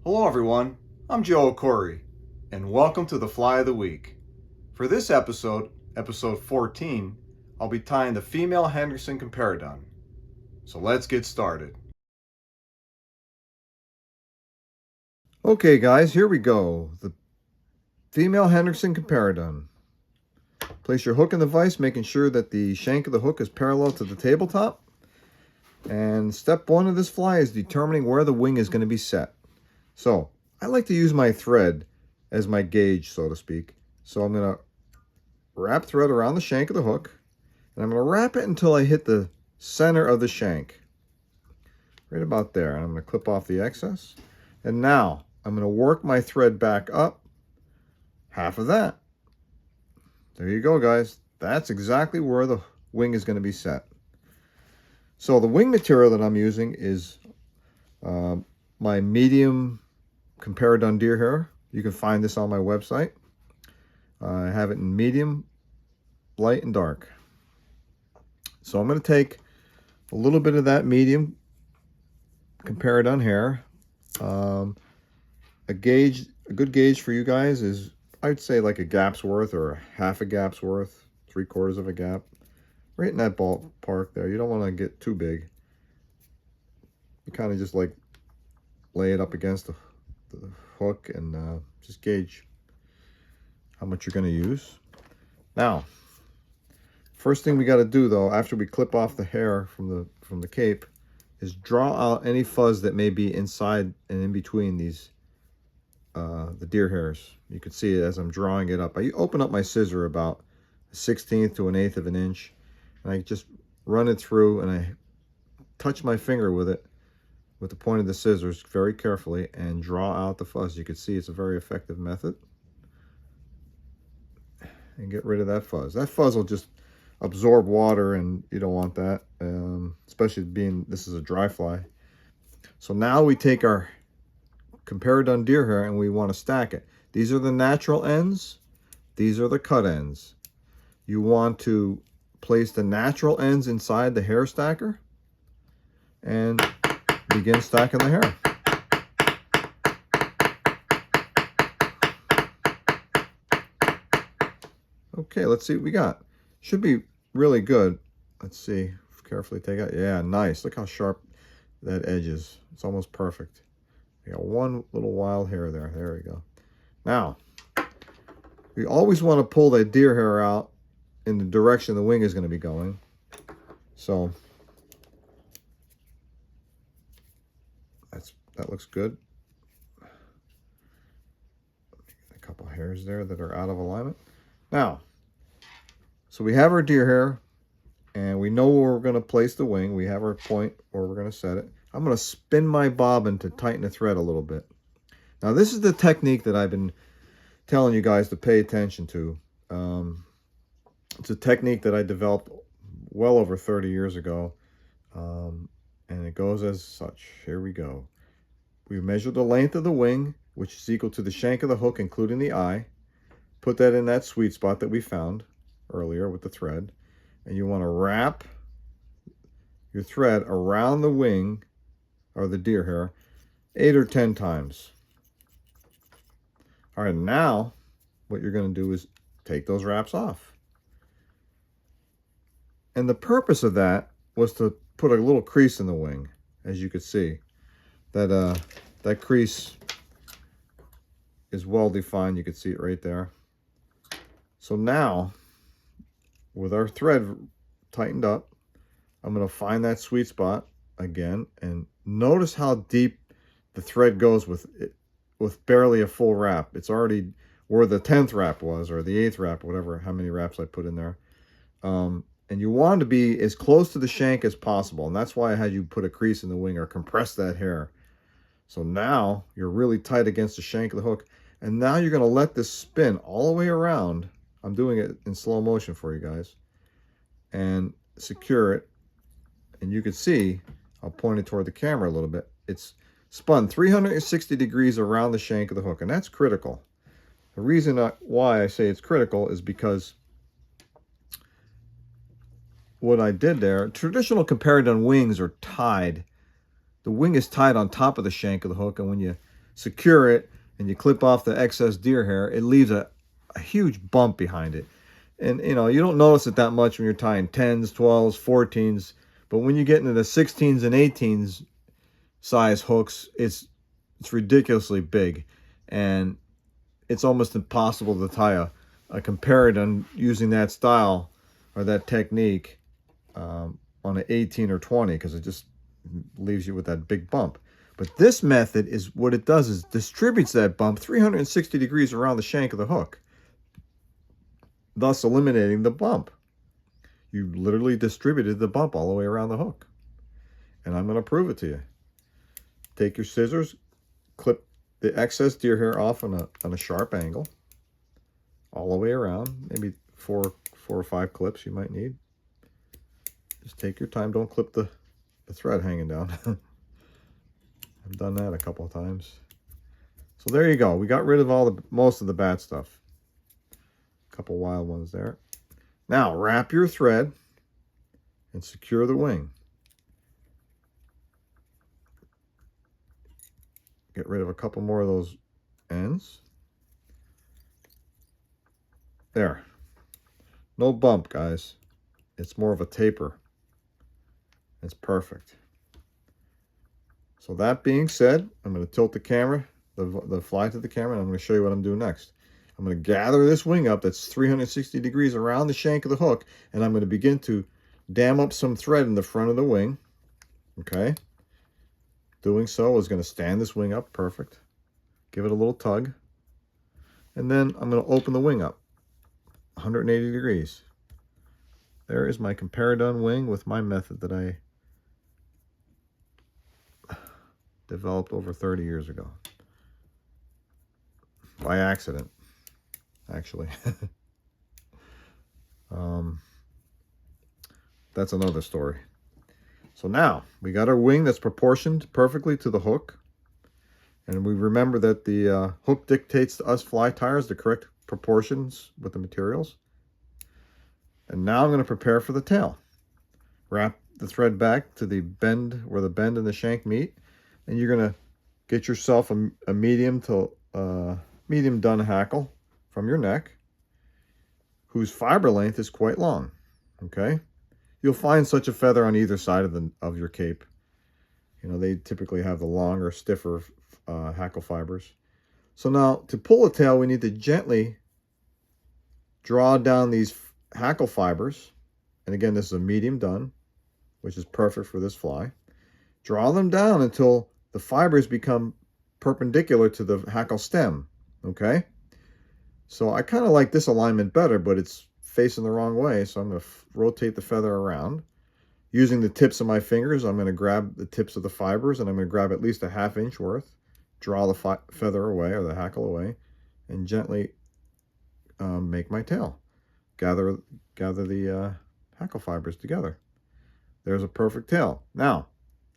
Hello everyone, I'm Joe Ackourey, and welcome to the Fly of the Week. For this episode, episode 14, I'll be tying the Female Hendrickson Compara. So let's get started. Okay guys, here we go. The Female Hendrickson Compara. Place your hook in the vise, making sure that the shank of the hook is parallel to the tabletop. And step one of this fly is determining where the wing is going to be set. So I like to use my thread as my gauge, so to speak. So I'm going to wrap thread around the shank of the hook, and I'm going to wrap it until I hit the center of the shank, right about there. And I'm going to clip off the excess. And now I'm going to work my thread back up half of that. There you go, guys. That's exactly where the wing is going to be set. So the wing material that I'm using is my medium Compara deer hair. You can find this on my website. I have it in medium, light, and dark. So I'm going to take a little bit of that medium Compara hair. A good gauge for you guys is, I'd say, like a gap's worth or half a gap's worth, 3/4 of a gap. Right in that ballpark there. You don't want to get too big. You kind of just like lay it up against the hook and just gauge how much you're going to use. Now, first thing we got to do though, after we clip off the hair from the cape, is draw out any fuzz that may be inside and in between these the deer hairs. You can see it as I'm drawing it up. I open up my scissor about a 1/16 to 1/8 of an inch, and I just run it through, and I touch my finger with it, with the point of the scissors, very carefully, and draw out the fuzz. You can see it's a very effective method. And get rid of that fuzz. That fuzz will just absorb water, and you don't want that, especially being this is a dry fly. So now we take our Compara deer hair and we want to stack it. These are the natural ends. These are the cut ends. You want to place the natural ends inside the hair stacker and begin stacking the hair. Okay, let's see what we got. Should be really good. Let's see. Carefully take out. Yeah, nice. Look how sharp that edge is. It's almost perfect. We got one little wild hair there. There we go. Now, we always want to pull that deer hair out in the direction the wing is going to be going. So that looks good. A couple hairs there that are out of alignment. Now, so we have our deer hair, and we know where we're going to place the wing. We have our point where we're going to set it. I'm going to spin my bobbin to tighten the thread a little bit. Now, this is the technique that I've been telling you guys to pay attention to. It's a technique that I developed well over 30 years ago, and it goes as such. Here we go. We measure the length of the wing, which is equal to the shank of the hook, including the eye. Put that in that sweet spot that we found earlier with the thread. And you want to wrap your thread around the wing or the deer hair 8 or 10 times. All right, now what you're going to do is take those wraps off. And the purpose of that was to put a little crease in the wing. As you could see, that crease is well defined. You can see it right there. So now, with our thread tightened up, I'm going to find that sweet spot again, and notice how deep the thread goes with barely a full wrap. It's already where the 10th wrap was, or the 8th wrap, whatever, how many wraps I put in there. And you want to be as close to the shank as possible, and that's why I had you put a crease in the wing or compress that hair. So now you're really tight against the shank of the hook, and now you're going to let this spin all the way around. I'm doing it in slow motion for you guys, and secure it. And you can see, I'll point it toward the camera a little bit. It's spun 360 degrees around the shank of the hook, and that's critical. The reason why I say it's critical is because what I did there, traditional Compara wings are tied. The wing is tied on top of the shank of the hook, and when you secure it and you clip off the excess deer hair, it leaves a huge bump behind it. And, you know, you don't notice it that much when you're tying 10s, 12s, 14s. But when you get into the 16s and 18s size hooks, it's ridiculously big. And it's almost impossible to tie a Compara using that style or that technique on an 18 or 20, because it just leaves you with that big bump. But this method is what it does is distributes that bump 360 degrees around the shank of the hook, thus eliminating the bump. You literally distributed the bump all the way around the hook. And I'm going to prove it to you. Take your scissors, clip the excess deer hair off on a sharp angle, all the way around. Maybe four or five clips you might need. Just take your time. Don't clip the thread hanging down. I've done that a couple of times. So there you go. We got rid of most of the bad stuff. A couple wild ones there. Now wrap your thread and secure the wing. Get rid of a couple more of those ends. There. No bump, guys. It's more of a taper. It's perfect. So that being said, I'm going to tilt the camera, the fly to the camera, and I'm going to show you what I'm doing next. I'm going to gather this wing up that's 360 degrees around the shank of the hook, and I'm going to begin to dam up some thread in the front of the wing. Okay? Doing so is going to stand this wing up perfect. Give it a little tug. And then I'm going to open the wing up 180 degrees. There is my Compara wing with my method that I developed over 30 years ago. By accident, actually. That's another story. So now, we got our wing that's proportioned perfectly to the hook. And we remember that the hook dictates to us fly tyers the correct proportions with the materials. And now I'm going to prepare for the tail. Wrap the thread back to the bend, where the bend and the shank meet. And you're going to get yourself a medium done hackle from your neck, whose fiber length is quite long. Okay? You'll find such a feather on either side of your cape. You know, they typically have the longer, stiffer hackle fibers. So now, to pull a tail, we need to gently draw down these hackle fibers. And again, this is a medium done, which is perfect for this fly. Draw them down until the fibers become perpendicular to the hackle stem. Okay? So I kind of like this alignment better, but it's facing the wrong way. So I'm going to rotate the feather around. Using the tips of my fingers, I'm going to grab the tips of the fibers, and I'm going to grab at least a ½ inch worth. Draw the feather away, or the hackle away, and gently make my tail. Gather the hackle fibers together. There's a perfect tail. Now,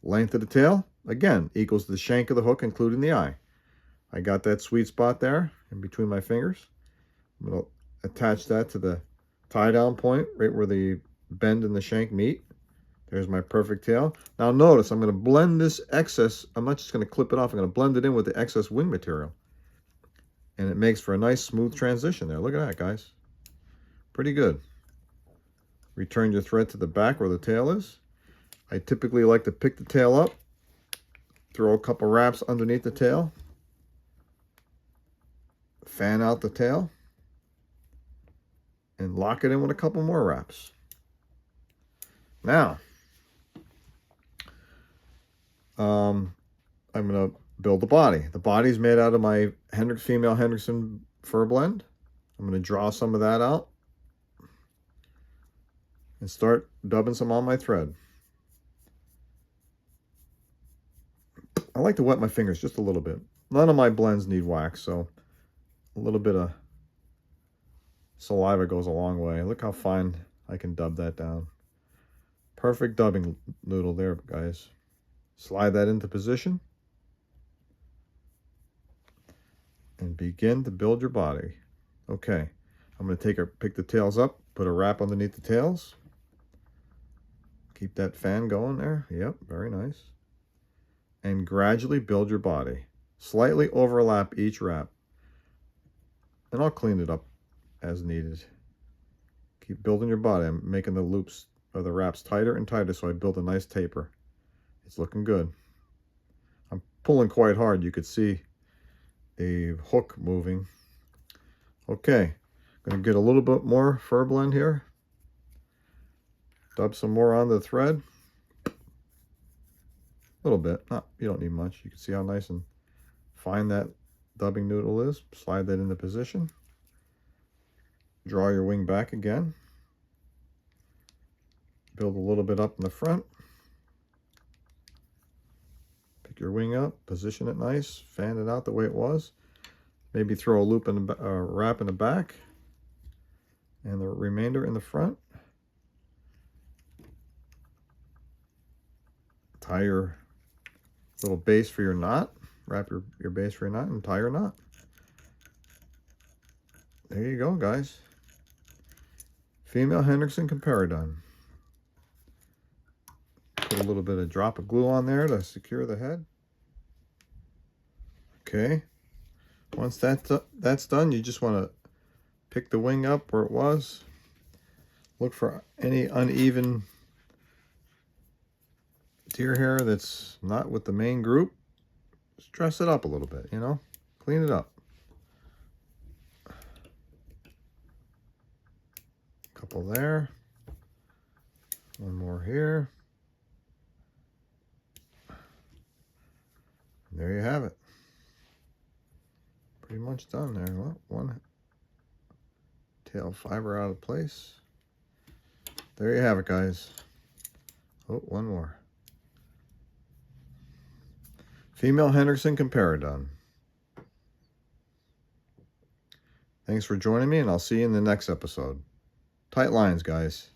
length of the tail, again, equals the shank of the hook, including the eye. I got that sweet spot there in between my fingers. I'm going to attach that to the tie-down point, right where the bend and the shank meet. There's my perfect tail. Now notice, I'm going to blend this excess. I'm not just going to clip it off. I'm going to blend it in with the excess wing material. And it makes for a nice smooth transition there. Look at that, guys. Pretty good. Return your thread to the back where the tail is. I typically like to pick the tail up, throw a couple wraps underneath the tail, fan out the tail, and lock it in with a couple more wraps. Now, I'm going to build the body. The body is made out of my Female Hendrickson Fur Blend. I'm going to draw some of that out and start dubbing some on my thread. I like to wet my fingers just a little bit. None of my blends need wax, so a little bit of saliva goes a long way. Look how fine I can dub that down. Perfect dubbing noodle there, guys. Slide that into position and begin to build your body. Okay, I'm going to pick the tails up, put a wrap underneath the tails. Keep that fan going there. Yep, very nice. And gradually build your body. Slightly overlap each wrap. And I'll clean it up as needed. Keep building your body. I'm making the loops of the wraps tighter and tighter so I build a nice taper. It's looking good. I'm pulling quite hard. You could see the hook moving. Okay, I'm going to get a little bit more fur blend here. Dub some more on the thread. A little bit. You don't need much. You can see how nice and fine that dubbing noodle is. Slide that into position. Draw your wing back again. Build a little bit up in the front. Pick your wing up, position it nice, fan it out the way it was. Maybe throw a loop in the wrap in the back, and the remainder in the front. Tie your little base for your knot. Wrap your base for your knot and tie your knot. There you go, guys. Female Hendrickson Compara done. Put a little bit of drop of glue on there to secure the head. Okay. Once that's done, you just want to pick the wing up where it was. Look for any uneven deer hair that's not with the main group. Just dress it up a little bit, you know? Clean it up. Couple there. One more here. There you have it. Pretty much done there. Well, one tail fiber out of place. There you have it, guys. Oh, one more. Female Hendrickson Compara done. Thanks for joining me, and I'll see you in the next episode. Tight lines, guys.